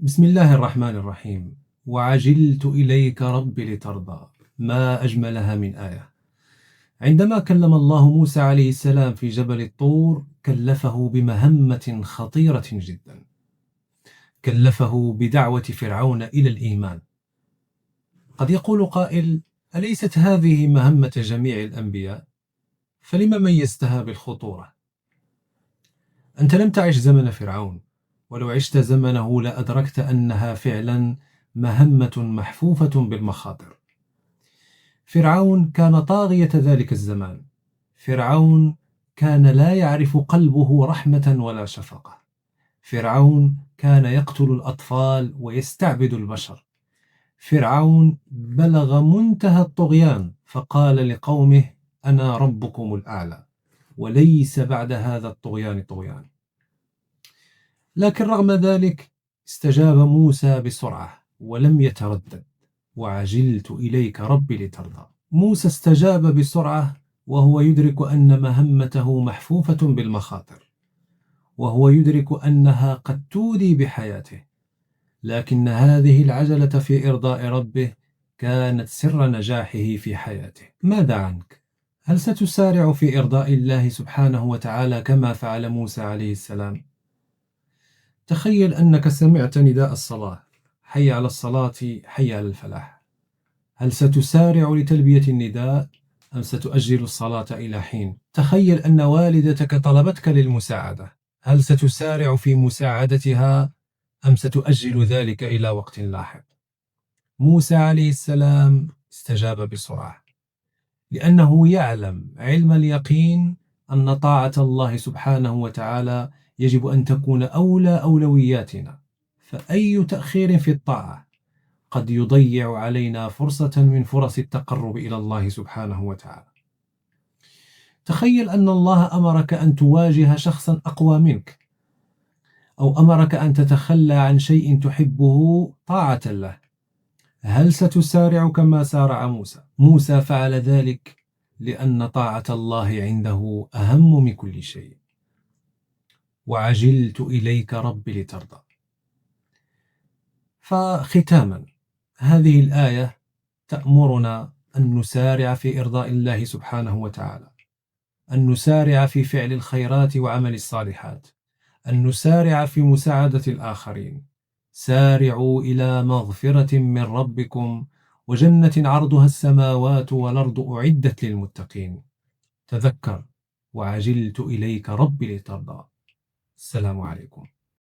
بسم الله الرحمن الرحيم. وعجلت إليك رب لترضى. ما أجملها من آية. عندما كلم الله موسى عليه السلام في جبل الطور كلفه بمهمة خطيرة جدا. كلفه بدعوة فرعون إلى الإيمان. قد يقول قائل: أليست هذه مهمة جميع الأنبياء؟ فلم ميزتها بالخطورة؟ أنت لم تعش زمن فرعون، ولو عشت زمنه لأدركت أنها فعلا مهمة محفوفة بالمخاطر. فرعون كان طاغية ذلك الزمان. فرعون كان لا يعرف قلبه رحمة ولا شفقة. فرعون كان يقتل الأطفال ويستعبد البشر. فرعون بلغ منتهى الطغيان فقال لقومه: أنا ربكم الأعلى، وليس بعد هذا الطغيان طغيان. لكن رغم ذلك استجاب موسى بسرعة ولم يتردد. وعجلت إليك رب لترضى. موسى استجاب بسرعة وهو يدرك أن مهمته محفوفة بالمخاطر، وهو يدرك أنها قد تودي بحياته، لكن هذه العجلة في إرضاء ربه كانت سر نجاحه في حياته. ماذا عنك؟ هل ستسارع في إرضاء الله سبحانه وتعالى كما فعل موسى عليه السلام؟ تخيل أنك سمعت نداء الصلاة: حي على الصلاة، حي على الفلاح. هل ستسارع لتلبية النداء أم ستؤجل الصلاة إلى حين؟ تخيل أن والدتك طلبتك للمساعدة. هل ستسارع في مساعدتها أم ستؤجل ذلك إلى وقت لاحق؟ موسى عليه السلام استجاب بسرعة، لأنه يعلم علم اليقين أن طاعة الله سبحانه وتعالى يجب أن تكون أولى أولوياتنا، فأي تأخير في الطاعة قد يضيع علينا فرصة من فرص التقرب إلى الله سبحانه وتعالى. تخيل أن الله أمرك أن تواجه شخصا أقوى منك، أو أمرك أن تتخلى عن شيء تحبه طاعة له. هل ستسارع كما سارع موسى؟ موسى فعل ذلك لأن طاعة الله عنده أهم من كل شيء. وعجلت إليك رب لترضى. فختاما، هذه الآية تأمرنا أن نسارع في إرضاء الله سبحانه وتعالى، أن نسارع في فعل الخيرات وعمل الصالحات، أن نسارع في مساعدة الآخرين. سارعوا إلى مغفرة من ربكم وجنة عرضها السماوات والأرض أعدت للمتقين. تذكر: وعجلت إليك رب لترضى. السلام عليكم.